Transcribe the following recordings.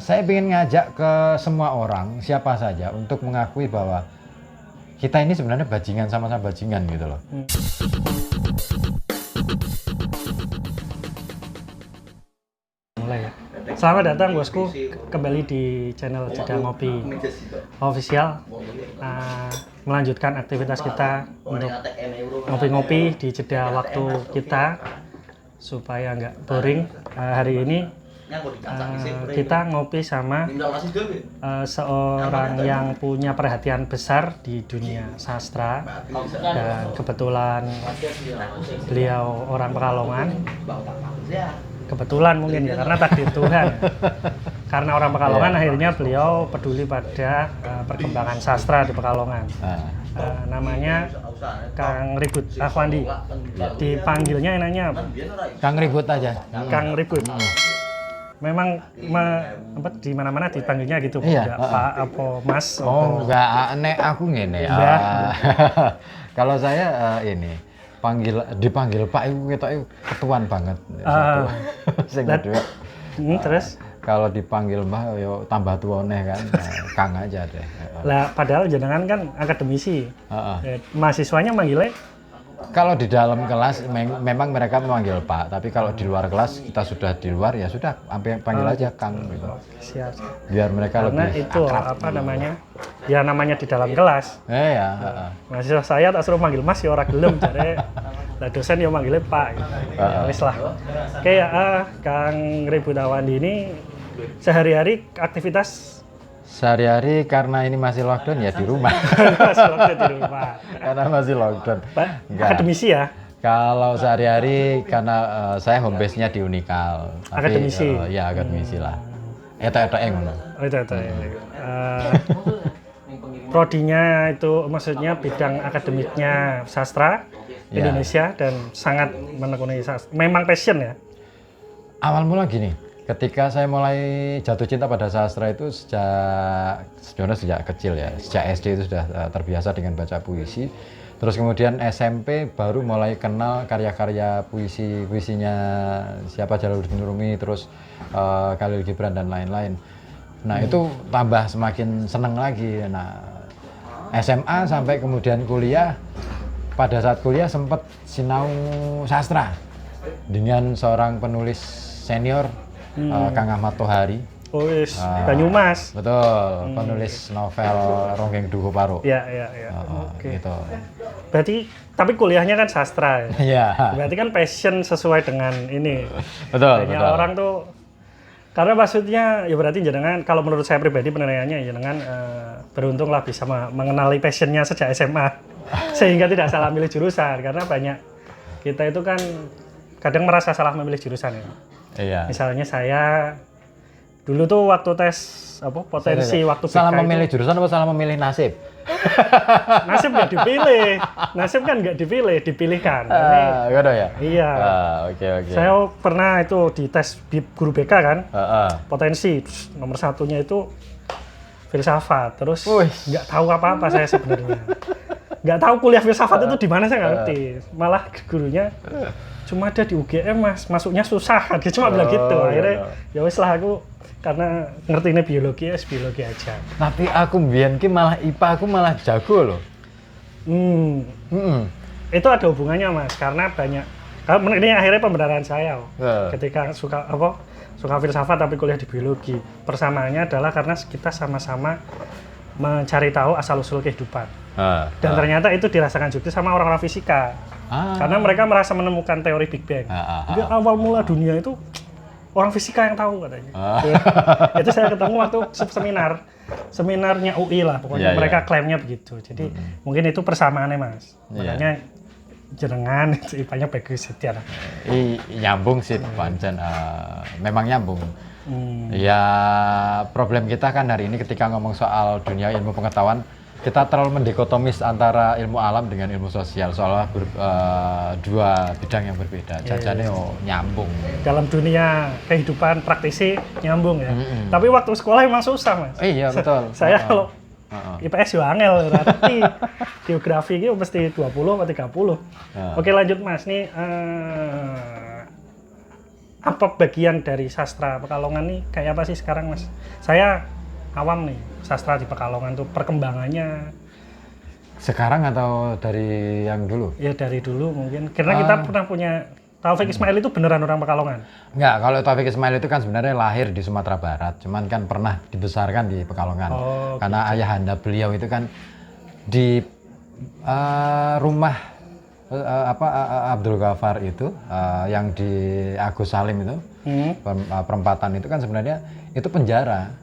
Saya ingin ngajak ke semua orang, siapa saja, untuk mengakui bahwa kita ini sebenarnya bajingan, sama-sama bajingan gitu loh. Mulai ya. Selamat datang bosku, kembali di channel Jeda Ngopi Official. Melanjutkan aktivitas kita untuk ngopi-ngopi di jeda waktu kita supaya nggak boring. Hari ini kita ngopi sama seorang yang punya perhatian besar di dunia sastra, dan kebetulan beliau orang Pekalongan. Kebetulan mungkin ya, karena takdir Tuhan. Karena orang Pekalongan, akhirnya beliau peduli pada perkembangan sastra di Pekalongan. Namanya Kang Ribut Akhwandi. Dipanggilnya enaknya apa? Kang Ribut aja. Kang Ribut. Memang di mana-mana dipanggilnya gitu, Iya, enggak Pak apa Mas? Enggak, nek aku ngene. Kalau saya dipanggil Pak itu ketoke ketuan banget. Sing kedua. Terus kalau dipanggil Mbah yo tambah tuane kan. Kang aja deh. lah, padahal jenengan kan akademisi. Mahasiswanya manggilnya Kalau di dalam kelas memang mereka memanggil Pak, tapi kalau di luar kelas kita sudah di luar ya sudah panggil aja Kang gitu. siap. Biar mereka Karena lebih itu akrab. namanya ya, namanya di dalam kelas. Ya. Mahasiswa saya tak suruh manggil Mas ya ora gelem, jare lah dosen ya manggilnya Pak gitu. Ya wis lah. Kayak Kang Ribut Akhwandi ini sehari-hari aktivitas Sehari-hari karena ini masih lockdown ya di rumah. waktu di rumah. Karena masih lockdown. Pak, Enggak. akademisi ya? Kalau sehari-hari karena saya home base-nya di Unikal. Tapi, Akademisi? Ya akademisi lah. Eta-eta ngono. Oh, itu. Prodinya itu maksudnya bidang akademiknya sastra Indonesia dan sangat menekuni sastra. Memang passion ya? Awal mula gini, ketika saya mulai jatuh cinta pada sastra itu sejak kecil ya, sejak SD itu sudah terbiasa dengan baca puisi. Terus kemudian SMP baru mulai kenal karya-karya puisinya siapa Jalaluddin Rumi, terus Khalil Gibran dan lain-lain. Nah itu tambah semakin seneng lagi. Nah SMA sampai kemudian kuliah, pada saat kuliah sempat sinau sastra dengan seorang penulis senior, Kang Ahmad Tohari. Oh yes, Banyumas. Betul, penulis novel Ronggeng Duho Paro. Ya. Oke. Gitu. Berarti, tapi kuliahnya kan sastra ya? Iya. Berarti kan passion sesuai dengan ini. Betul. Orang tuh, karena maksudnya ya berarti jenengan, kalau menurut saya pribadi penilaiannya jenengan beruntung lah bisa mengenali passionnya sejak SMA. Sehingga tidak salah milih jurusan, karena banyak kita itu kan kadang merasa salah memilih jurusan ya. Iya. Misalnya saya dulu tuh waktu tes potensi waktu BK salah memilih jurusan apa salah memilih nasib? Nasib nggak dipilih, nasib kan nggak dipilih, dipilihkan. Gitu ya? Iya. Oke. Saya pernah itu di tes di guru BK kan, potensi nomor satunya itu filsafat. Terus nggak tahu apa-apa saya sebenarnya, nggak tahu kuliah filsafat itu di mana, saya nggak ngerti. Malah gurunya cuma ada di UGM Mas, masuknya susah. Dia cuma bilang gitu. Akhirnya ya wis lah, aku karena ngerti ini biologi aja. Tapi aku mbiyen ki malah IPA aku malah jago loh. Itu ada hubungannya Mas, karena banyak. Ini akhirnya pembenaran saya ketika suka filsafat tapi kuliah di biologi. Persamaannya adalah karena kita sama-sama mencari tahu asal-usul kehidupan. Dan ternyata itu dirasakan juga sama orang-orang fisika. Karena mereka merasa menemukan teori Big Bang. Jadi awal mula dunia itu orang fisika yang tahu katanya. Itu saya ketemu waktu seminarnya UI lah, pokoknya mereka klaimnya begitu. Jadi mungkin itu persamaannya Mas. Makanya jenengan IPA-nya bagus setia. Nyambung sih pancen, memang nyambung. Ya problem kita kan hari ini ketika ngomong soal dunia ilmu pengetahuan, kita terlalu mendikotomis antara ilmu alam dengan ilmu sosial, soalnya dua bidang yang berbeda. Jajane nyambung. Dalam dunia kehidupan praktisi nyambung ya. Tapi waktu sekolah emang susah Mas. Iya betul. Saya kalau IPS yo angel, berarti geografi itu mesti 20 atau 30. Oke lanjut Mas, nih apa bagian dari sastra Pekalongan nih kayak apa sih sekarang Mas? Saya awam nih, sastra di Pekalongan tuh perkembangannya. Sekarang atau dari yang dulu? Ya dari dulu mungkin, karena kita pernah punya Taufik Ismail itu beneran orang Pekalongan? Enggak, kalau Taufik Ismail itu kan sebenarnya lahir di Sumatera Barat, cuman kan pernah dibesarkan di Pekalongan. Karena ayahanda beliau itu kan di rumah Abdul Ghaffar itu, yang di Agus Salim itu, perempatan itu kan sebenarnya itu penjara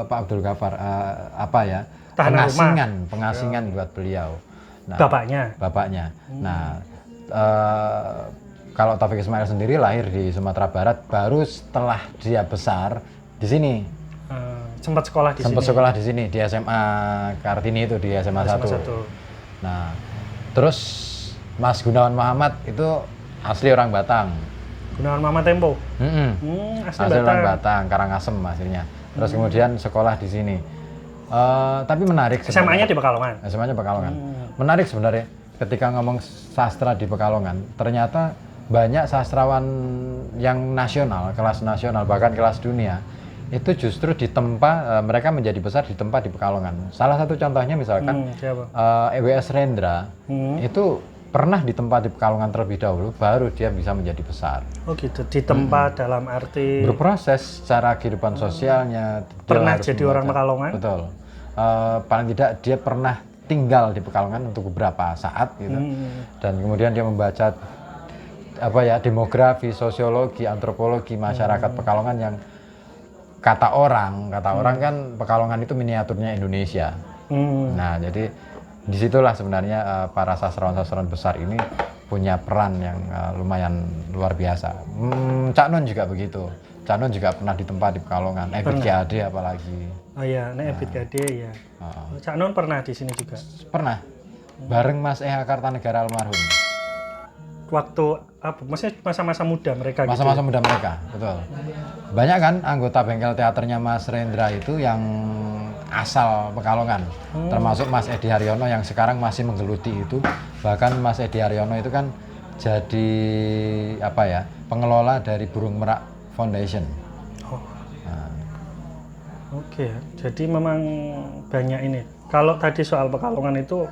Pak Abdul Ghaffar, pengasingan buat beliau. Nah, bapaknya. Nah, kalau Taufik Ismail sendiri lahir di Sumatera Barat, baru setelah dia besar di sini. Sempat sekolah di sini di SMA Kartini itu, di SMA 1. Nah, terus Mas Gunawan Muhammad itu asli orang Batang. Gunawan Muhammad Tempo. Asli orang Batang, Karangasem aslinya. Terus kemudian sekolah di sini. Tapi menarik. SMA-nya di Pekalongan. SMA-nya Pekalongan. Menarik sebenarnya. Ketika ngomong sastra di Pekalongan, ternyata banyak sastrawan yang nasional, kelas nasional, bahkan kelas dunia, itu justru ditempa, mereka menjadi besar ditempa di Pekalongan. Salah satu contohnya misalkan E.W.S. Rendra, itu pernah ditempa di Pekalongan terlebih dahulu, baru dia bisa menjadi besar. Oh gitu, ditempa dalam arti berproses secara kehidupan sosialnya. Pernah jadi orang Pekalongan? Betul. Paling tidak dia pernah tinggal di Pekalongan untuk beberapa saat gitu. Dan kemudian dia membaca demografi, sosiologi, antropologi masyarakat Pekalongan yang kata orang kan Pekalongan itu miniaturnya Indonesia. Nah, jadi disitulah sebenarnya para sastrawan-sastrawan besar ini punya peran yang lumayan luar biasa. Cak Nun juga begitu. Cak Nun juga pernah ditempa di Pekalongan. Ebit G.A.D. apalagi. Oh iya, Ebit G.A.D. ya. Cak Nun pernah di sini juga? Pernah. Bareng Mas Eha Kartanegara almarhum. Waktu apa? Maksudnya masa-masa muda mereka masa-masa gitu? muda mereka, betul. Banyak kan anggota bengkel teaternya Mas Rendra itu yang asal Pekalongan. Termasuk Mas Edi Haryono yang sekarang masih menggeluti itu. Bahkan Mas Edi Haryono itu kan jadi pengelola dari Burung Merak Foundation. Oke, jadi memang banyak ini. Kalau tadi soal Pekalongan itu,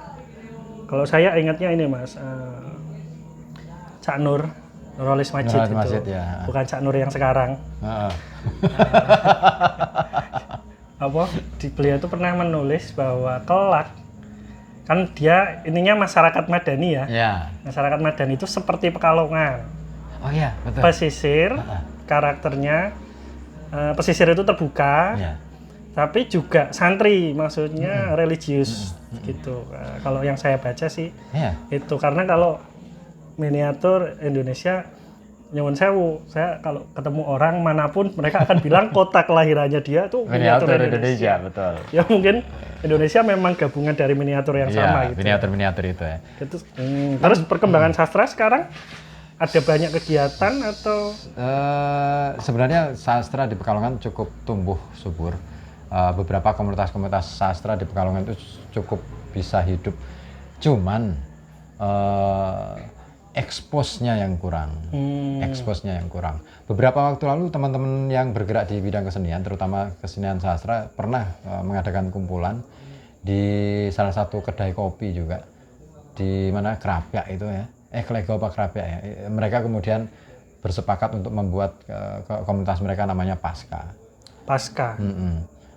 kalau saya ingatnya ini Mas, Cak Nur, Nurholis Majid itu, ya. Bukan Cak Nur yang sekarang. Beliau itu pernah menulis bahwa kelak, kan dia ininya masyarakat madani ya. Masyarakat madani itu seperti Pekalongan. Oh iya, betul. Pesisir, karakternya, pesisir itu terbuka, tapi juga santri, maksudnya religius gitu. Kalau yang saya baca sih itu, karena kalau miniatur Indonesia, nyuwun sewu, saya kalau ketemu orang manapun mereka akan bilang kota kelahirannya dia tuh miniatur Indonesia. Betul. Ya mungkin Indonesia memang gabungan dari miniatur yang sama gitu. Miniatur itu ya. Terus perkembangan sastra sekarang ada banyak kegiatan atau? Sebenarnya sastra di Pekalongan cukup tumbuh subur. Beberapa komunitas-komunitas sastra di Pekalongan itu cukup bisa hidup. Cuman expose-nya yang kurang. Beberapa waktu lalu teman-teman yang bergerak di bidang kesenian, terutama kesenian sastra, pernah mengadakan kumpulan di salah satu kedai kopi juga, di mana Krapyak itu ya, Klego apa Krapyak ya. Mereka kemudian bersepakat untuk membuat komunitas mereka namanya Pasca.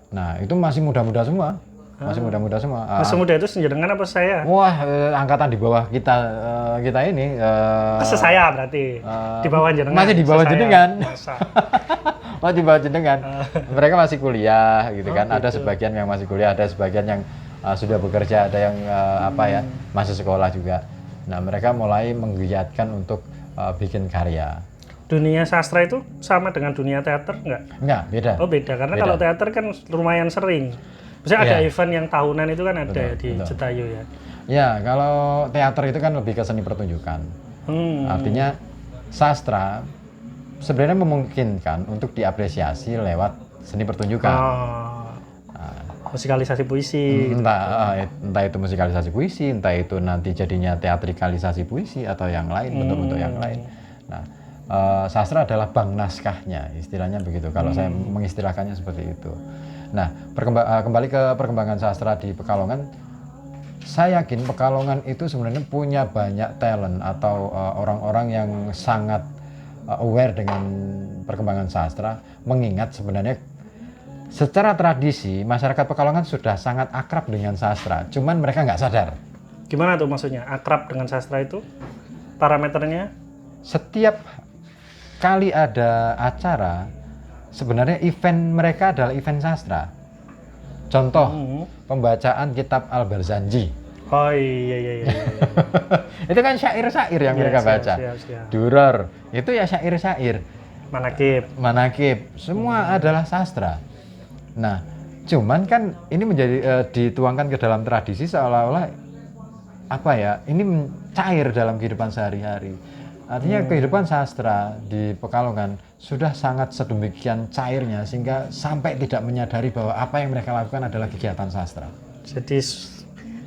Nah, itu masih muda-muda semua. Masih muda-muda semua. Masih muda itu sejenengan apa saya? Wah, angkatan di bawah kita ini. Saya berarti di bawah jenengan. Masih di bawah jenengan. Masih di bawah jenengan. Mereka masih kuliah gitu kan. Gitu. Ada sebagian yang masih kuliah, ada sebagian yang sudah bekerja, ada yang masih sekolah juga. Nah, mereka mulai menggiatkan untuk bikin karya. Dunia sastra itu sama dengan dunia teater nggak? Nggak, beda. Oh beda, karena kalau teater kan lumayan sering. Misalnya ada event yang tahunan itu kan ada di Cetayu ya? Ya, kalau teater itu kan lebih ke seni pertunjukan. Artinya sastra sebenarnya memungkinkan untuk diapresiasi lewat seni pertunjukan. Musikalisasi puisi. Entah itu musikalisasi puisi, entah itu nanti jadinya teatrikalisasi puisi atau yang lain, bentuk-bentuk yang lain. Nah, sastra adalah bank naskahnya, istilahnya begitu. Kalau saya mengistilahkannya seperti itu. Nah, kembali ke perkembangan sastra di Pekalongan, saya yakin Pekalongan itu sebenarnya punya banyak talent atau orang-orang yang sangat aware dengan perkembangan sastra, mengingat sebenarnya secara tradisi masyarakat Pekalongan sudah sangat akrab dengan sastra, cuman mereka nggak sadar. Gimana tuh maksudnya akrab dengan sastra itu? Parameternya? Setiap kali ada acara, sebenarnya event mereka adalah event sastra. Contoh, pembacaan kitab Al-Barzanji. Oh iya. Itu kan syair-syair yang mereka baca. Siap. Duror, itu ya syair-syair. Manakib, semua adalah sastra. Nah, cuman kan ini menjadi dituangkan ke dalam tradisi seolah-olah apa ya? Ini cair dalam kehidupan sehari-hari. Artinya kehidupan sastra di Pekalongan sudah sangat sedemikian cairnya sehingga sampai tidak menyadari bahwa apa yang mereka lakukan adalah kegiatan sastra. Jadi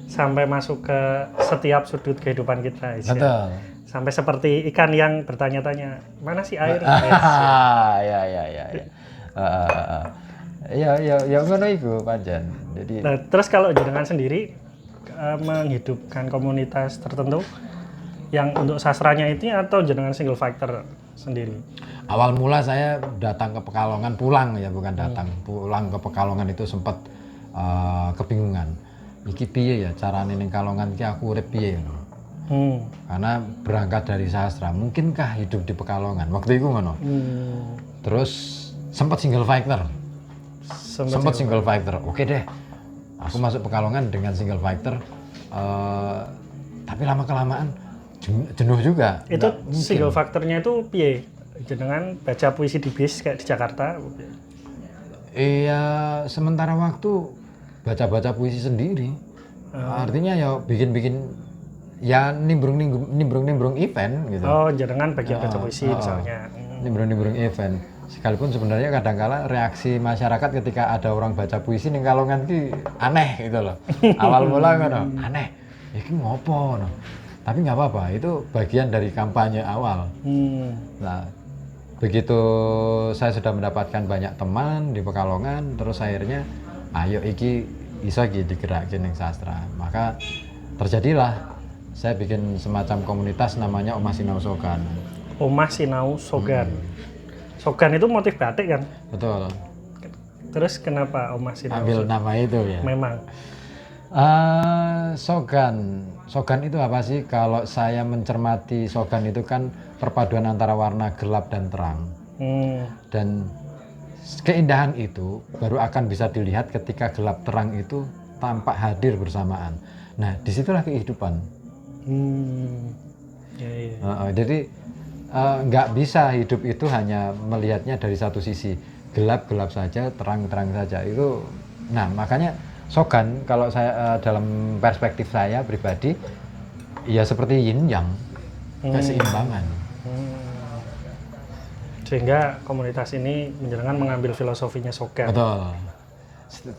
sampai masuk ke setiap sudut kehidupan kita. Betul. Sampai seperti ikan yang bertanya-tanya, mana sih air? Ya ngono iku pancen. Jadi nah, terus kalau jenengan sendiri menghidupkan komunitas tertentu yang untuk sastranya itu atau jenengan single factor sendiri? Awal mula saya datang ke Pekalongan, pulang ya bukan datang, pulang ke Pekalongan itu sempat kebingungan. Iki piye ya carane ning Kalongan ki aku urip piye ngono. Karena berangkat dari sastra, mungkinkah hidup di Pekalongan? Waktu itu ngono. Terus sempat single factor. Sempat single factor. Oke deh. Aku masuk Pekalongan dengan single factor. Tapi lama kelamaan jenuh juga. Itu single factornya itu piye? Jenengan baca puisi di bis kayak di Jakarta? Iya, sementara waktu baca-baca puisi sendiri. Artinya ya bikin-bikin ya nimbrung event gitu. Oh, jenengan bagian baca puisi misalnya. Nimbrung event. Sekalipun sebenarnya kadang-kala reaksi masyarakat ketika ada orang baca puisi ning Kalongan ki aneh gitu loh. Awal mula ngono, aneh. Iki ngopo no? Tapi nggak apa-apa, itu bagian dari kampanye awal. Nah, begitu saya sudah mendapatkan banyak teman di Pekalongan, terus akhirnya ayo iki iso iki digerakin ning sastra. Maka terjadilah saya bikin semacam komunitas namanya Omah Sinau Sogan. Omah Sinau Sogan. Sogan itu motif batik kan? Betul. Terus kenapa Omah Sinau? Ambil nama itu ya. Memang. Sogan itu apa sih? Kalau saya mencermati Sogan itu kan perpaduan antara warna gelap dan terang. Dan keindahan itu baru akan bisa dilihat ketika gelap terang itu tampak hadir bersamaan. Nah, disitulah kehidupan. Jadi nggak bisa hidup itu hanya melihatnya dari satu sisi, gelap saja, terang saja. Itu, nah makanya Sogan kalau saya dalam perspektif saya pribadi, ya seperti yin yang, keseimbangan. Sehingga komunitas ini menjenengan mengambil filosofinya Sogan. Betul,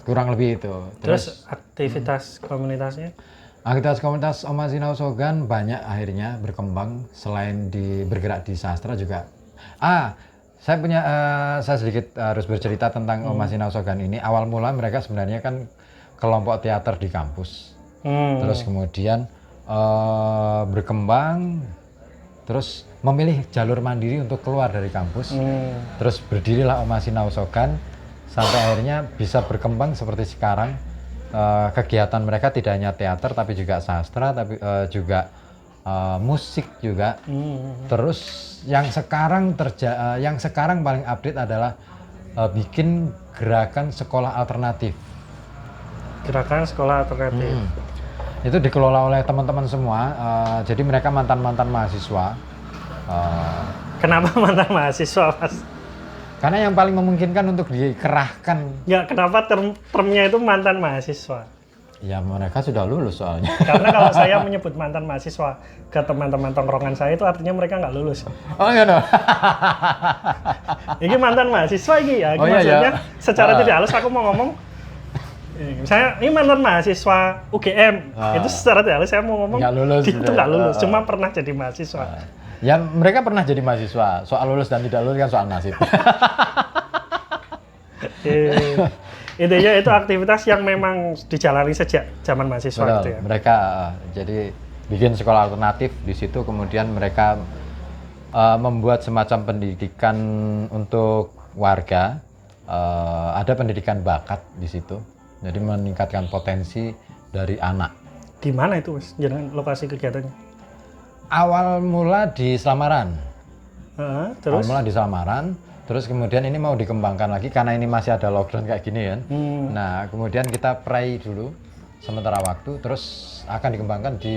kurang lebih itu. Terus aktivitas komunitasnya? Aktivitas komunitas Omah Sinau Sogan banyak akhirnya berkembang selain bergerak di sastra juga. Saya sedikit harus bercerita tentang Omah Sinau Sogan ini. Awal mula mereka sebenarnya kan kelompok teater di kampus. Terus kemudian berkembang, terus memilih jalur mandiri untuk keluar dari kampus. Terus berdirilah Omah Sinau Sogan sampai akhirnya bisa berkembang seperti sekarang. Kegiatan mereka tidak hanya teater tapi juga sastra, tapi juga musik juga. Terus yang sekarang paling update adalah bikin gerakan sekolah alternatif. Gerakan sekolah alternatif. Itu dikelola oleh teman-teman semua. Jadi mereka mantan mahasiswa. Kenapa mantan mahasiswa, Mas? Karena yang paling memungkinkan untuk dikerahkan. Ya, kenapa termnya itu mantan mahasiswa? Ya mereka sudah lulus soalnya. Karena kalau saya menyebut mantan mahasiswa ke teman-teman tongkrongan saya itu artinya mereka nggak lulus. Oh iya no. Ini mantan mahasiswa ini ya. Oh, iya, maksudnya iya. secara tidak halus aku mau ngomong Saya ini mantan mahasiswa UGM. Itu secara tidak saya mau ngomong nggak lulus, itu nggak lulus, cuma pernah jadi mahasiswa. Ya mereka pernah jadi mahasiswa. Soal lulus dan tidak lulus kan soal nasib. Intinya itu aktivitas yang memang dijalani sejak zaman mahasiswa. Betul. Gitu ya. Mereka jadi bikin sekolah alternatif di situ, kemudian mereka membuat semacam pendidikan untuk warga. Ada pendidikan bakat di situ, jadi meningkatkan potensi dari anak. Di mana itu, Mas? Jangan lokasi kegiatannya. Awal mula di Slamaran. Terus? Awal mula di Slamaran, terus kemudian ini mau dikembangkan lagi karena ini masih ada lockdown kayak gini kan. Nah, kemudian kita pray dulu sementara waktu, terus akan dikembangkan di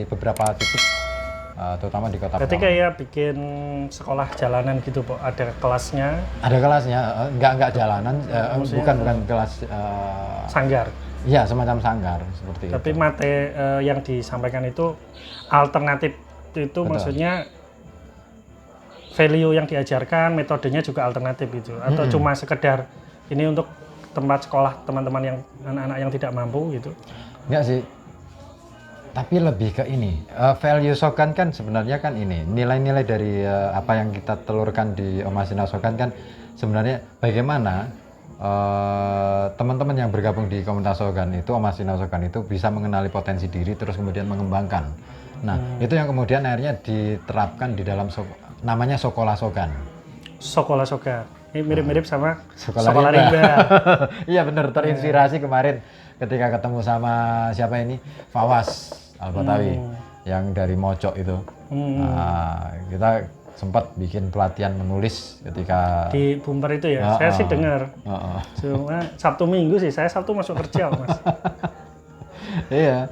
beberapa titik, terutama di kota. Berarti kayak bikin sekolah jalanan gitu, Pak? Ada kelasnya? Ada kelasnya, enggak jalanan, bukan kelas sanggar. Iya, semacam sanggar seperti itu. Tapi materi yang disampaikan itu alternatif itu. Betul. Maksudnya value yang diajarkan, metodenya juga alternatif itu, atau cuma sekedar ini untuk tempat sekolah teman-teman yang anak-anak yang tidak mampu gitu? Enggak sih. Tapi lebih ke ini, value Shokan kan sebenarnya kan ini, nilai-nilai dari apa yang kita telurkan di Omasina Shokan kan sebenarnya bagaimana teman-teman yang bergabung di komunitas Shokan itu, Omasina Shokan itu bisa mengenali potensi diri terus kemudian mengembangkan. Nah, itu yang kemudian akhirnya diterapkan di dalam namanya Sekolah Shokan. Sekolah Shokan. Ini mirip-mirip sama Sekolah Rimba. Iya benar, terinspirasi kemarin ketika ketemu sama siapa ini? Fawas Al-Batawi yang dari Mojok itu. Kita sempat bikin pelatihan menulis ketika di Bumper itu ya. Saya sih dengar. Cuma Sabtu Minggu sih, saya Sabtu masuk kerja, Mas. Iya.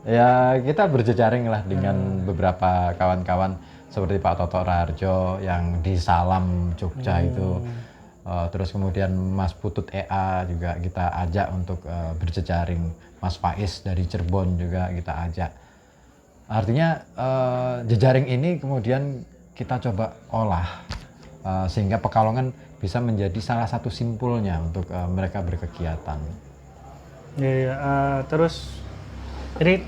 Ya kita berjejaring lah dengan beberapa kawan-kawan seperti Pak Toto Raharjo yang di Salam Jogja itu. Terus kemudian Mas Putut EA juga kita ajak untuk berjejaring. Mas Faiz dari Cirebon juga kita ajak. Artinya jejaring ini kemudian kita coba olah sehingga Pekalongan bisa menjadi salah satu simpulnya untuk mereka berkegiatan. Ya, terus ini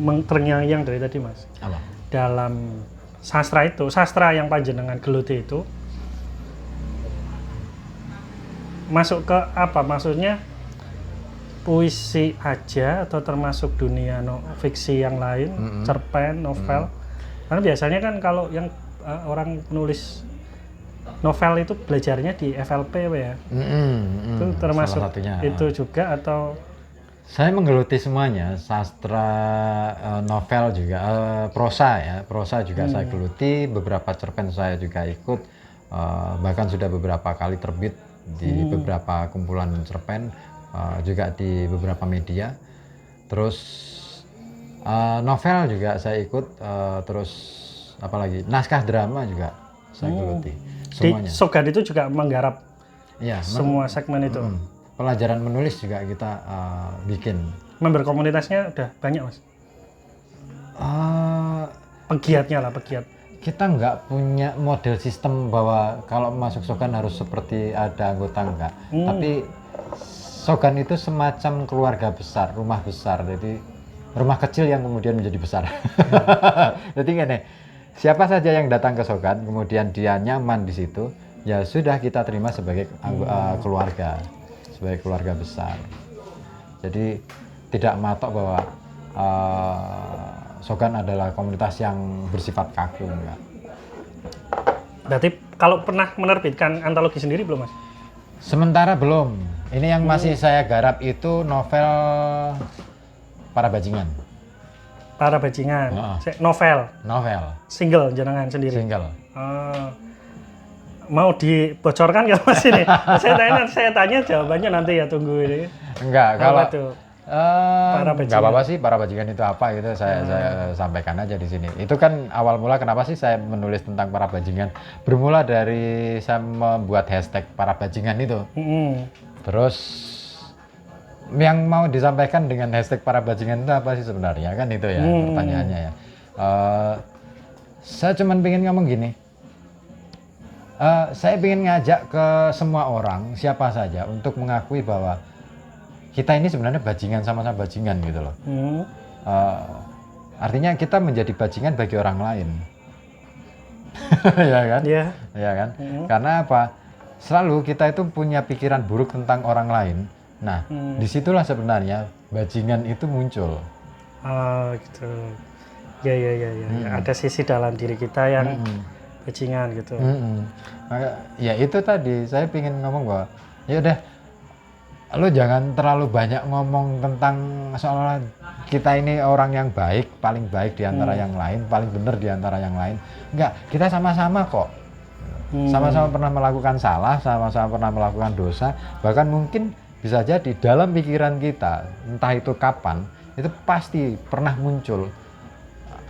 terngiang-ngiang dari tadi, Mas. Apa? Dalam sastra itu, sastra yang panjenengan geluti itu masuk ke apa? Maksudnya puisi aja atau termasuk dunia fiksi yang lain, cerpen, novel? Karena biasanya kan kalau yang orang nulis novel itu belajarnya di FLP ya. Itu termasuk itu juga atau? Saya menggeluti semuanya, sastra, novel juga, prosa juga saya geluti, beberapa cerpen saya juga ikut, bahkan sudah beberapa kali terbit di beberapa kumpulan cerpen, juga di beberapa media. Terus novel juga saya ikut, terus apalagi naskah drama juga saya geluti. Semuanya. Di Shokan itu juga menggarap semua segmen itu. Pelajaran menulis juga kita bikin. Member komunitasnya udah banyak, Mas? Pegiatnya lah, pegiat. Kita nggak punya model sistem bahwa kalau masuk Shokan harus seperti ada anggota, enggak. Tapi Shokan itu semacam keluarga besar, rumah besar. Jadi rumah kecil yang kemudian menjadi besar. Jadi gini, siapa saja yang datang ke Shokan kemudian dia nyaman di situ, ya sudah kita terima sebagai keluarga. Sebagai keluarga besar. Jadi tidak matok bahwa Shokan adalah komunitas yang bersifat kaku, enggak. Berarti kalau pernah menerbitkan antologi sendiri belum, Mas? Sementara belum. Ini yang masih saya garap itu novel Para Bajingan. Para Bajingan. Novel. Single jenengan sendiri. Single. Mau dibocorkan nggak, Mas ini? Saya tanya jawabannya nanti ya, tunggu ini. Enggak, kalau Para Bajingan. Enggak apa-apa sih, Para Bajingan itu apa gitu saya sampaikan aja di sini. Itu kan awal mula kenapa sih saya menulis tentang Para Bajingan? Bermula dari saya membuat hashtag Para Bajingan itu. Terus yang mau disampaikan dengan hashtag Para Bajingan itu apa sih sebenarnya, kan itu ya pertanyaannya ya. Saya cuman pengen ngomong gini. Saya ingin ngajak ke semua orang, siapa saja, untuk mengakui bahwa kita ini sebenarnya bajingan, sama-sama bajingan gitu loh. Artinya kita menjadi bajingan bagi orang lain. Ya kan? Iya. Ya kan? Karena apa? Selalu kita itu punya pikiran buruk tentang orang lain. Nah, disitulah sebenarnya bajingan itu muncul. Gitu. Ya. Ada sisi dalam diri kita yang bajingan gitu. Maka, ya itu tadi saya ingin ngomong bahwa ya udah, lo jangan terlalu banyak ngomong tentang seolah kita ini orang yang baik, paling baik di antara yang lain, paling benar di antara yang lain. Enggak, kita sama-sama kok. Sama-sama pernah melakukan salah, sama-sama pernah melakukan dosa, bahkan mungkin bisa jadi dalam pikiran kita, entah itu kapan, itu pasti pernah muncul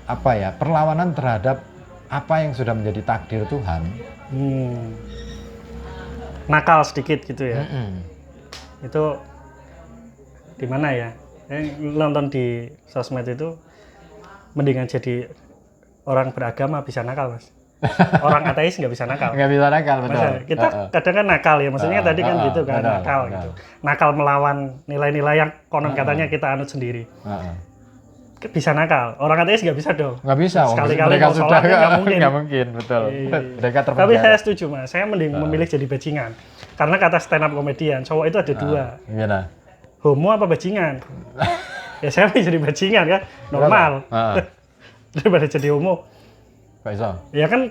apa ya, perlawanan terhadap apa yang sudah menjadi takdir Tuhan. Nakal sedikit gitu ya. Itu di mana ya? Nonton di sosmed itu mendingan jadi orang beragama bisa nakal, Mas. Orang ateis nggak bisa nakal. Nggak bisa nakal, betul. Kita kadang kan nakal ya, maksudnya tadi kan gitu kan, betul, nakal betul. gitu. Nakal melawan nilai-nilai yang konon katanya kita anut sendiri. Bisa nakal. Orang ateis nggak bisa dong. Nggak bisa. Sekali-kali mereka mau sudah sholatnya nggak mungkin. Nggak mungkin, betul. Mereka terpenjara. Tapi saya setuju, Mas. Saya mending memilih jadi bajingan. Karena kata stand up komedian, cowok itu ada dua. Gimana? Homo apa bajingan? Ya saya pilih jadi bajingan kan, normal. Daripada jadi homo. Kok iso? Ya kan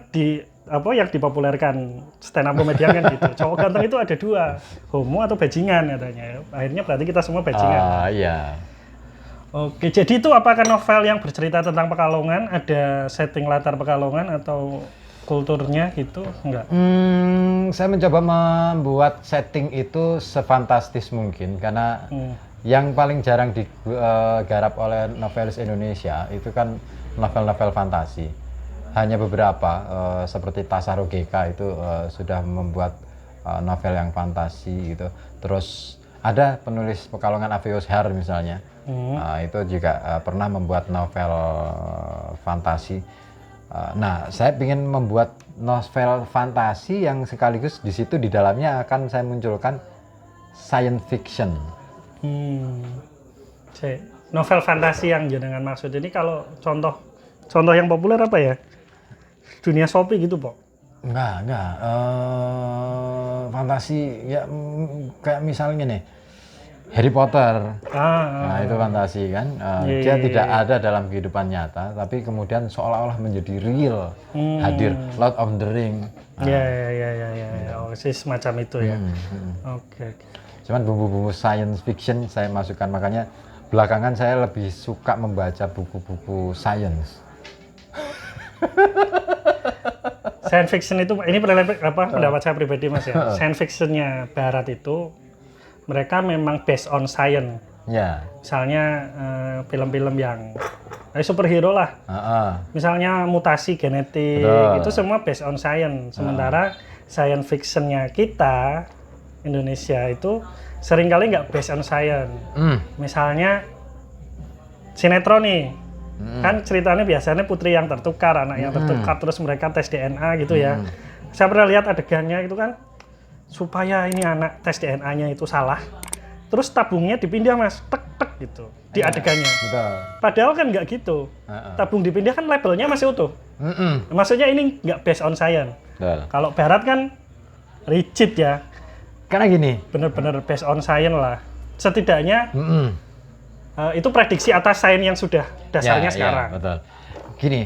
yang dipopulerkan stand up komedian kan gitu. Cowok ganteng itu ada dua, homo atau bajingan katanya. Akhirnya berarti kita semua bajingan. Iya. Oke, jadi itu apakah novel yang bercerita tentang Pekalongan, ada setting latar Pekalongan atau kulturnya gitu? Enggak? Saya mencoba membuat setting itu sefantastis mungkin, karena yang paling jarang digarap oleh novelis Indonesia itu kan novel-novel fantasi. Hanya beberapa seperti Tasaro GK itu sudah membuat novel yang fantasi gitu. Terus ada penulis Pekalongan Aveus Har misalnya, itu juga pernah membuat novel fantasi. Nah, saya ingin membuat novel fantasi yang sekaligus di situ di dalamnya akan saya munculkan science fiction. Novel fantasi yang jenengan maksud ini kalau contoh yang populer apa ya? Dunia Shopee gitu, Pak? Enggak. Fantasi ya kayak misalnya nih Harry Potter. Nah, itu fantasi kan. Dia tidak ada dalam kehidupan nyata, tapi kemudian seolah-olah menjadi real, hadir. Lord of the Ring. Ya. Oh, sih semacam itu ya. Oke. Cuman bumbu-bumbu science fiction saya masukkan, makanya belakangan saya lebih suka membaca buku-buku science. Science fiction itu, ini pendapat saya pribadi, Mas ya. Science fictionnya Barat itu mereka memang based on science. Ya. Misalnya film-film yang superhero lah. Misalnya mutasi genetik. Betul. Itu semua based on science. Sementara science fictionnya kita Indonesia itu seringkali nggak based on science. Misalnya sinetron nih. Kan ceritanya biasanya putri yang tertukar, anak yang tertukar, terus mereka tes DNA gitu ya. Saya pernah lihat adegannya itu kan, supaya ini anak tes DNA-nya itu salah, terus tabungnya dipindah, Mas, tek gitu di adegannya. Betul. Padahal kan nggak gitu. Tabung dipindah kan labelnya masih utuh. Maksudnya ini nggak based on science. Kalau Barat kan rigid ya. Karena gini, bener-bener based on science lah. Setidaknya itu prediksi atas sains yang sudah dasarnya sekarang. Ya, betul. Gini,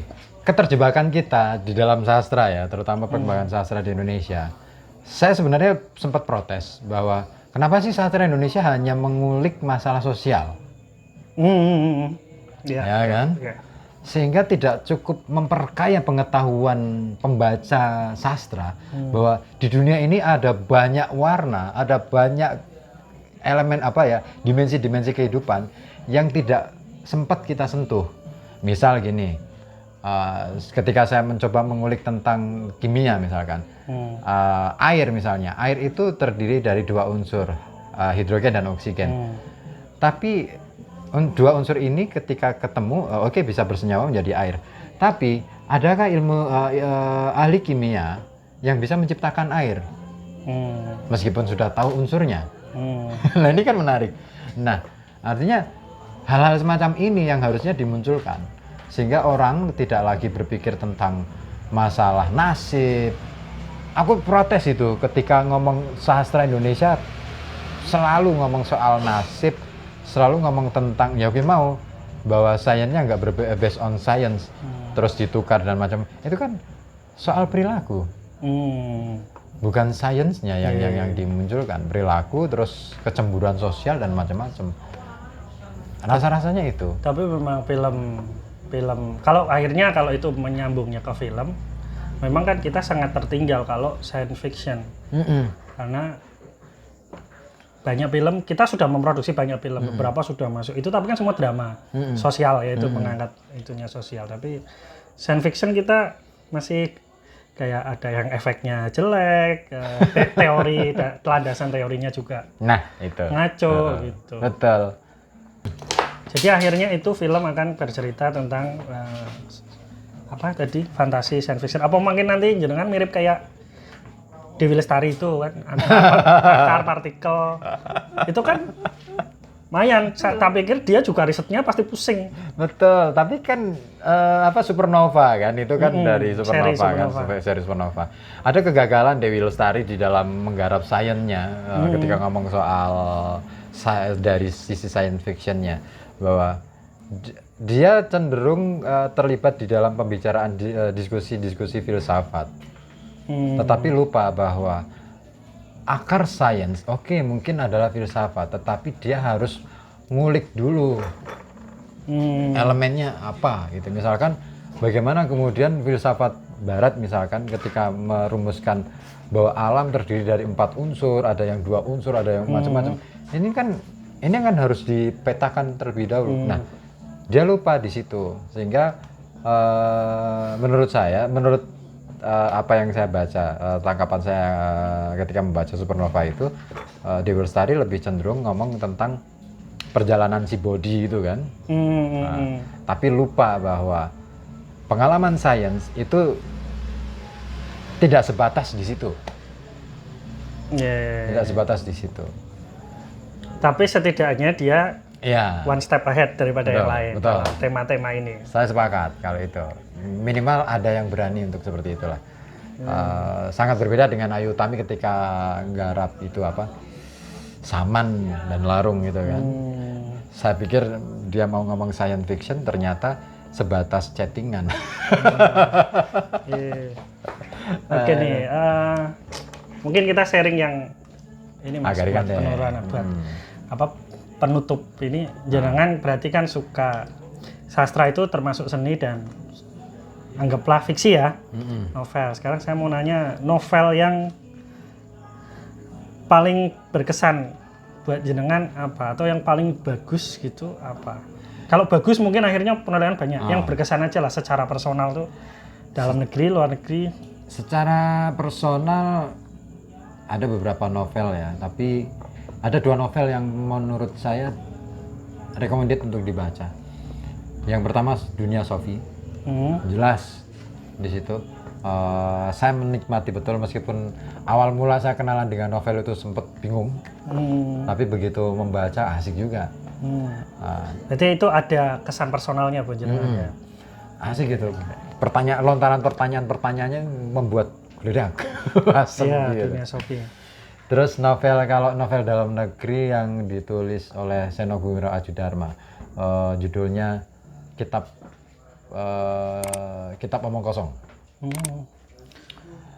keterjebakan kita di dalam sastra ya, terutama perkembangan sastra di Indonesia. Saya sebenarnya sempat protes bahwa kenapa sih sastra Indonesia hanya mengulik masalah sosial? Ya kan? Ya. Sehingga tidak cukup memperkaya pengetahuan pembaca sastra bahwa di dunia ini ada banyak warna, ada banyak elemen dimensi-dimensi kehidupan yang tidak sempat kita sentuh. Misal gini, ketika saya mencoba mengulik tentang kimia misalkan, air misalnya, air itu terdiri dari dua unsur, hidrogen dan oksigen. Tapi dua unsur ini ketika ketemu, bisa bersenyawa menjadi air. Tapi adakah ahli kimia yang bisa menciptakan air? Meskipun sudah tahu unsurnya. Nah, ini kan menarik. Nah, artinya hal-hal semacam ini yang harusnya dimunculkan sehingga orang tidak lagi berpikir tentang masalah nasib. Aku protes itu ketika ngomong sastra Indonesia selalu ngomong soal nasib, selalu ngomong tentang ya oke mau bahwa sainsnya nggak based on science, terus ditukar dan macam itu kan soal perilaku, bukan sainsnya yang dimunculkan, perilaku terus kecemburuan sosial dan macam-macam. Rasa-rasanya itu. Tapi memang film kalau akhirnya kalau itu menyambungnya ke film, memang kan kita sangat tertinggal kalau science fiction, karena banyak film, kita sudah memproduksi banyak film, beberapa sudah masuk itu, tapi kan semua drama sosial, yaitu mengangkat itunya sosial. Tapi science fiction kita masih kayak ada yang efeknya jelek, teori, landasan teorinya juga itu ngaco gitu. Betul. Jadi akhirnya itu film akan bercerita tentang apa tadi, fantasi science fiction. Apa mungkin nanti jenengan mirip kayak Dewi Lestari itu kan, akar partikel itu kan lumayan. Tak pikir dia juga risetnya pasti pusing. Betul, tapi kan Supernova kan itu kan dari Supernova kan, seri Supernova. Ada kegagalan Dewi Lestari di dalam menggarap sainsnya ketika ngomong soal dari sisi science fictionnya, bahwa dia cenderung terlibat di dalam pembicaraan diskusi-diskusi filsafat. Tetapi lupa bahwa akar sains mungkin adalah filsafat, tetapi dia harus ngulik dulu elemennya apa gitu. Misalkan bagaimana kemudian filsafat barat misalkan ketika merumuskan bahwa alam terdiri dari 4 unsur, ada yang 2 unsur, ada yang macam-macam. Ini kan harus dipetakan terlebih dahulu. Nah, dia lupa di situ, sehingga menurut apa yang saya baca, tangkapan saya ketika membaca Supernova itu, Dewi Lestari lebih cenderung ngomong tentang perjalanan si body itu kan. Tapi lupa bahwa pengalaman sains itu tidak sebatas di situ. Tidak sebatas di situ. Tapi setidaknya dia one step ahead daripada yang lain. Betul. Tema-tema ini. Saya sepakat kalau itu. Minimal ada yang berani untuk seperti itulah. Sangat berbeda dengan Ayu Utami ketika nggarap itu Saman dan Larung gitu kan. Saya pikir dia mau ngomong science fiction, ternyata sebatas chattingan. Oke nih, mungkin kita sharing yang ini Mas, buat penurunan buat penutup ini. Jenengan berarti kan suka sastra itu termasuk seni dan anggaplah fiksi ya, novel. Sekarang saya mau nanya, novel yang paling berkesan buat jenengan apa, atau yang paling bagus gitu apa? Kalau bagus mungkin akhirnya penilaian banyak. Yang berkesan aja lah secara personal tuh, dalam negeri, luar negeri. Secara personal ada beberapa novel ya, tapi ada 2 novel yang menurut saya recommended untuk dibaca. Yang pertama Dunia Sophie. Jelas di situ saya menikmati betul, meskipun awal mula saya kenalan dengan novel itu sempat bingung, tapi begitu membaca asik juga. Berarti itu ada kesan personalnya Bu jenengan ya? Asik gitu. Lontaran pertanyaannya membuat geledak. Iya, Dunia Sophie. Terus kalau novel dalam negeri yang ditulis oleh Seno Gumilar Adjudharma, judulnya Kitab Omong Kosong.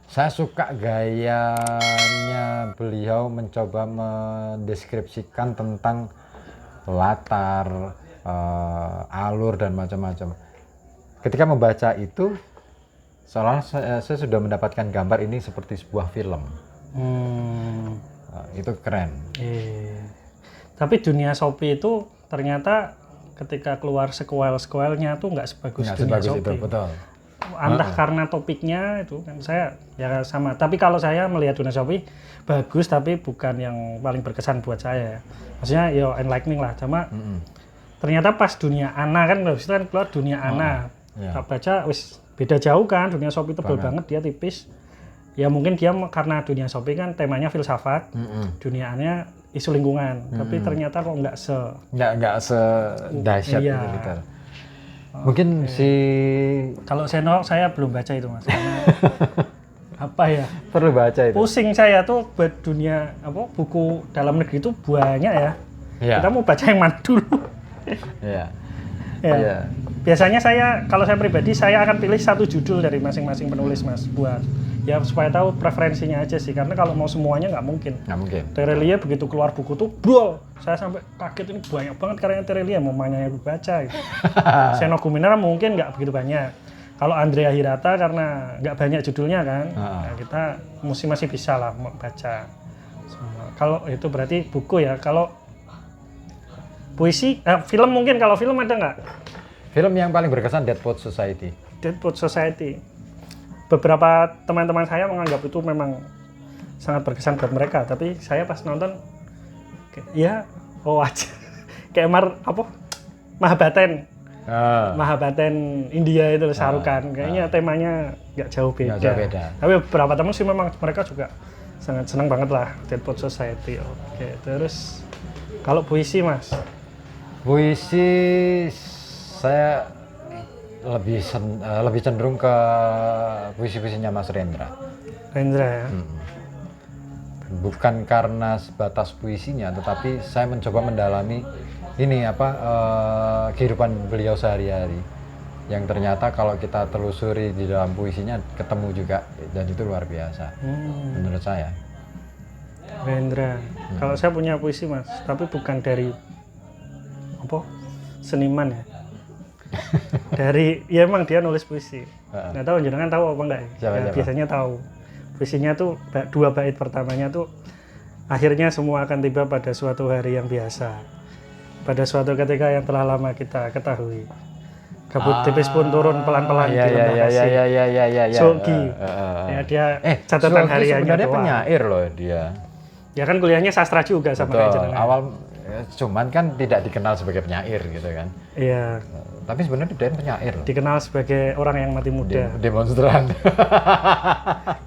Saya suka gayanya beliau mencoba mendeskripsikan tentang latar, alur dan macam-macam. Ketika membaca itu, seolah saya sudah mendapatkan gambar ini seperti sebuah film. Itu keren. Tapi Dunia Sophie itu ternyata ketika keluar sequel-sequelnya tuh nggak sebagus Dunia Sophie. Itu, betul. Entah karena topiknya itu kan, saya ya sama. Tapi kalau saya melihat Dunia Sophie bagus, tapi bukan yang paling berkesan buat saya. Maksudnya ya enlightening lah. Cuma ternyata pas Dunia Ana kan, habis itu kan keluar Dunia Ana. Tak baca wis beda jauh kan. Dunia Sophie tebel banget, dia tipis. Ya mungkin dia karena Dunia Sophie kan temanya filsafat, Dunia Ana isu lingkungan, tapi ternyata kok nggak sedahsyat iya. itu gitu. Mungkin si kalau Senok saya belum baca itu Mas. Karena apa ya? perlu baca itu. Pusing saya tuh buat dunia buku dalam negeri itu banyak ya. Iya. Kita mau baca yang mana dulu? Iya. Ya. Iya. Biasanya kalau saya pribadi saya akan pilih satu judul dari masing-masing penulis Mas buat ya supaya tahu preferensinya aja sih, karena kalau mau semuanya nggak mungkin. Nggak mungkin. Terelia begitu keluar buku tuh, brol, saya sampai kaget, ini banyak banget karyanya Terelia, mau mana yang dibaca gitu. Seno Gumilar mungkin nggak begitu banyak. Kalau Andrea Hirata karena nggak banyak judulnya kan, ya kita masih bisa lah baca. Kalau itu berarti buku ya. Kalau puisi, film mungkin, kalau film ada nggak? Film yang paling berkesan Dead Poets Society. Dead Poets Society. Beberapa teman-teman saya menganggap itu memang sangat berkesan buat mereka, tapi saya pas nonton ya aja. Kayak Mahabharata. Mahabharata India itu Shah Rukh Khan. Kayaknya temanya nggak jauh beda. Tapi beberapa teman sih memang mereka juga sangat senang banget lah Dead Poets Society. Oke, terus kalau puisi Mas? Puisi saya lebih cenderung ke puisi-puisinya Mas Rendra. Rendra ya. Bukan karena sebatas puisinya, tetapi saya mencoba mendalami kehidupan beliau sehari-hari. Yang ternyata kalau kita telusuri di dalam puisinya ketemu juga, dan itu luar biasa menurut saya. Rendra. Kalau saya punya puisi Mas, tapi bukan dari seniman ya. Ya emang dia nulis puisi. Nggak tahu jenengan tahu apa enggak ya? Biasanya tahu. Puisinya tuh 2 bait pertamanya tuh, akhirnya semua akan tiba pada suatu hari yang biasa, pada suatu ketika yang telah lama kita ketahui. Kabut tipis pun turun pelan-pelan di lembah kasih. Sogi. Ya dia catatan hariannya sebenarnya doang. penyair loh dia. Ya kan kuliahnya sastra juga sama kayak jenengan. Awal cuman kan tidak dikenal sebagai penyair gitu kan. Iya. Tapi sebenarnya dia penyair loh. Dikenal sebagai orang yang mati muda. Demonstran.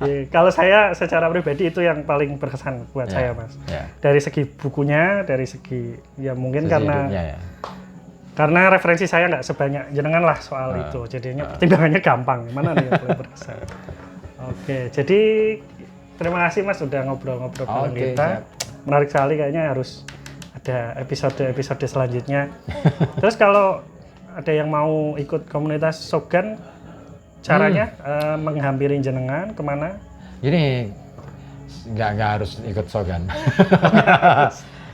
Ya, kalau saya secara pribadi itu yang paling berkesan buat saya Mas. Dari segi bukunya, dari segi ya mungkin karena referensi saya nggak sebanyak jenengan lah soal itu. Jadinya pertimbangannya gampang. Mana nih yang paling berkesan? Oke, jadi terima kasih Mas sudah ngobrol-ngobrol dengan kita. Menarik sekali, kayaknya harus ada episode selanjutnya. Terus kalau ada yang mau ikut komunitas Shogun, caranya menghampiri jenengan kemana? Gini, nggak harus ikut Shogun.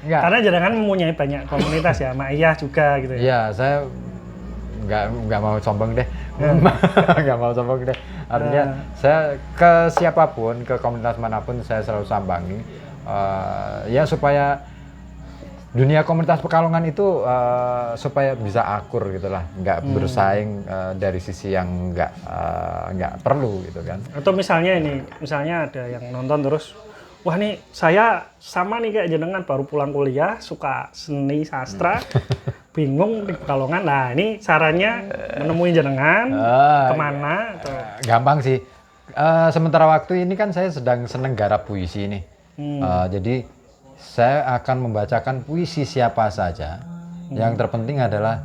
Nggak. Karena jenengan mempunyai banyak komunitas ya, Ma'iyah juga gitu ya. Iya, saya nggak mau sombong deh. Nggak mau sombong deh. Artinya saya ke siapapun, ke komunitas manapun saya selalu sambangi. Ya supaya dunia komunitas Pekalongan itu supaya bisa akur gitulah, nggak bersaing dari sisi yang nggak perlu gitu kan. Atau misalnya ada yang nonton terus, wah nih saya sama nih kayak jenengan baru pulang kuliah, suka seni sastra, bingung di Pekalongan. Nah ini caranya menemui jenengan kemana? Atau? Gampang sih. Sementara waktu ini kan saya sedang seneng garap puisi nih. Jadi saya akan membacakan puisi siapa saja. Yang terpenting adalah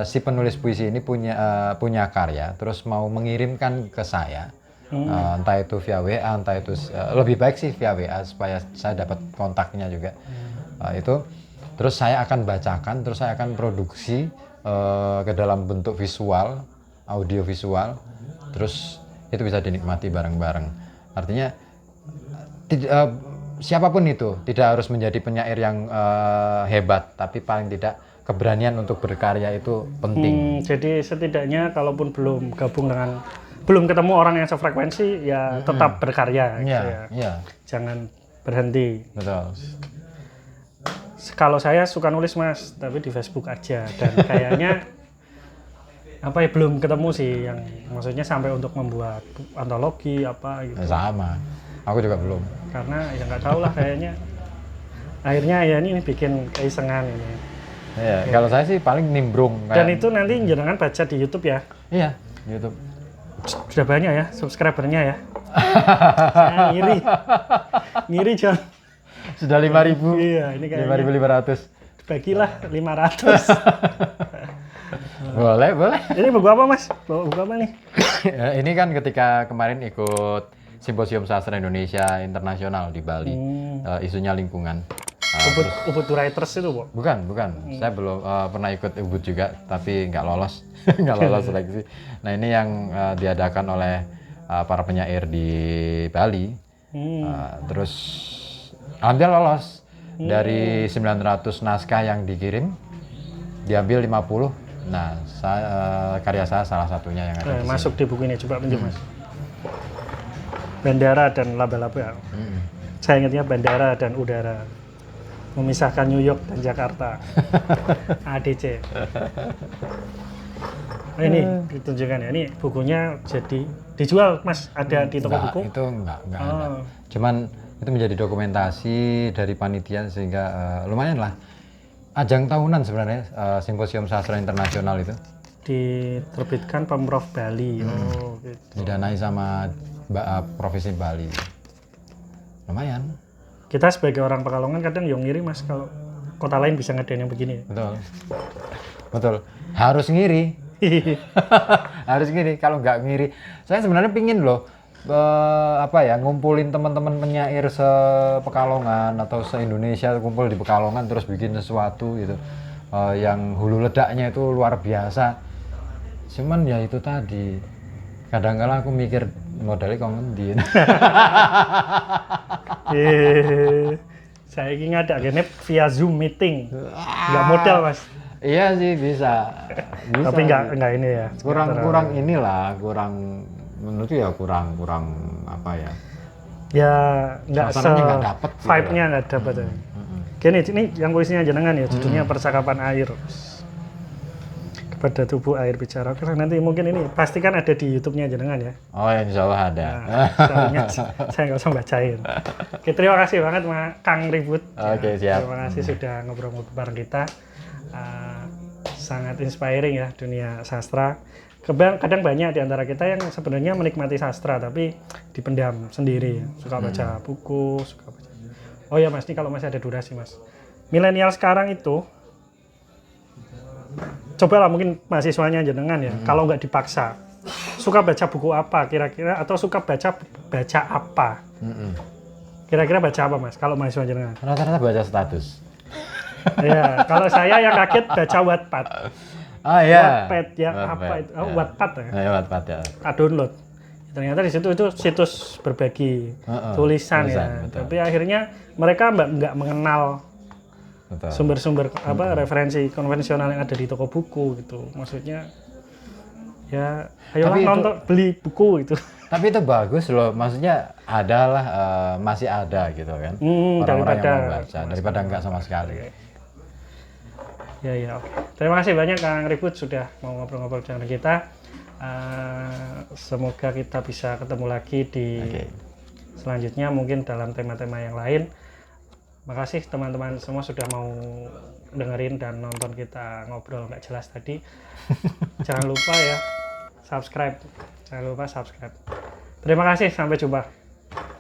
si penulis puisi ini punya karya, terus mau mengirimkan ke saya, entah itu via WA, entah itu lebih baik sih via WA supaya saya dapat kontaknya juga. Itu terus saya akan bacakan, terus saya akan produksi ke dalam bentuk visual, audio visual, terus itu bisa dinikmati bareng-bareng. Artinya siapapun itu tidak harus menjadi penyair yang hebat, tapi paling tidak keberanian untuk berkarya itu penting. Jadi setidaknya kalaupun belum ketemu orang yang sefrekuensi, ya tetap berkarya. Jangan berhenti. Betul. Kalau saya suka nulis Mas, tapi di Facebook aja, dan kayaknya belum ketemu sih yang maksudnya sampai untuk membuat antologi gitu. Sama. Aku juga belum. Karena ya nggak tahu lah kayaknya. Akhirnya ya ini bikin keisengan ini. Iya, kalau saya sih paling nimbrung. Dan itu nanti jangan baca di YouTube ya? Iya, YouTube. Sudah banyak ya subscribernya ya? Saya ngiri John. Sudah 5.000. Iya, ini kayaknya 5.500. bagilah 500. Boleh. Ini buku apa Mas? Buku apa nih? Ini kan ketika kemarin ikut Simposium Sastra Indonesia Internasional di Bali, isunya lingkungan. Ubud Writers itu, Bu? Bukan. Saya belum pernah ikut Ubud juga, tapi nggak lolos, nggak lolos seleksi. Nah ini yang diadakan oleh para penyair di Bali. Terus alhamdulillah lolos. Dari 900 naskah yang dikirim, diambil 50. Nah, karya saya salah satunya yang ada di masuk di buku ini, coba pinjam Mas. Bandara dan laba-laba. Saya ingatnya bandara dan udara. Memisahkan New York dan Jakarta. ADC. Nah, ini ditunjukkan ya. Ini bukunya jadi dijual Mas, ada di toko buku? Itu enggak ada. Cuman itu menjadi dokumentasi dari panitia sehingga lumayan lah. Ajang tahunan sebenarnya Simposium Sastra Internasional itu. Diterbitkan Pemprov Bali. Oh, gitu. Didanai sama Provinsi Bali. Lumayan. Kita sebagai orang Pekalongan kadang yang ngiri Mas kalau kota lain bisa ngadain yang begini. Betul. Harus ngiri. Harus ngiri. Kalau nggak ngiri, saya sebenarnya pingin loh ngumpulin teman-teman penyair se-Pekalongan atau se-Indonesia kumpul di Pekalongan terus bikin sesuatu gitu yang hulu ledaknya itu luar biasa. Cuman ya itu tadi, kadang-kala aku mikir modalnya kok ngendi. Saya ingin ada genep via Zoom meeting, nggak modal Mas. Iya sih bisa. Tapi nggak ini ya. Kurang inilah, menurutku ya kurang apa ya? Ya nggak dapet. Vibe-nya nggak dapet. Gini, ini yang puisinya jenengan ya, judulnya Percakapan Air. Kepada tubuh air bicara. Karena nanti mungkin ini pasti kan ada di YouTube-nya jenengan ya. Oh ya, insya Allah ada. Nah, saya nggak usah bacain. Oke, terima kasih banget Kang Ribut. Oke, siap. Terima kasih sudah ngobrol-ngobrol bareng kita. Sangat inspiring ya dunia sastra. Kadang banyak di antara kita yang sebenarnya menikmati sastra tapi dipendam sendiri, suka baca buku, suka baca. Oh ya Mas, ini kalau masih ada durasi Mas. Milenial sekarang itu, cobalah mungkin mahasiswanya jenengan ya, kalau nggak dipaksa, suka baca buku apa kira-kira atau suka baca apa? Kira-kira baca apa Mas? Kalau mahasiswa jenengan? Rata-rata baca status. Ya, kalau saya yang kaget baca Wattpad. Oh iya. Wattpad ya, apa itu? Oh, Wattpad ya. Wattpad ya. Download. Ternyata di situ itu situs berbagi tulisan ya. Betul. Tapi akhirnya mereka nggak mengenal sumber-sumber referensi konvensional yang ada di toko buku gitu. Maksudnya ya ayolah beli buku itu. Tapi itu bagus loh. Maksudnya masih ada gitu kan. Orang-orang yang mau baca daripada nggak sama sekali. Ya. Terima kasih banyak Kang Ribut sudah mau ngobrol-ngobrol dengan kita. Semoga kita bisa ketemu lagi di selanjutnya mungkin dalam tema-tema yang lain. Makasih teman-teman semua sudah mau dengerin dan nonton kita ngobrol nggak jelas tadi. Jangan lupa ya subscribe. Terima kasih, sampai jumpa.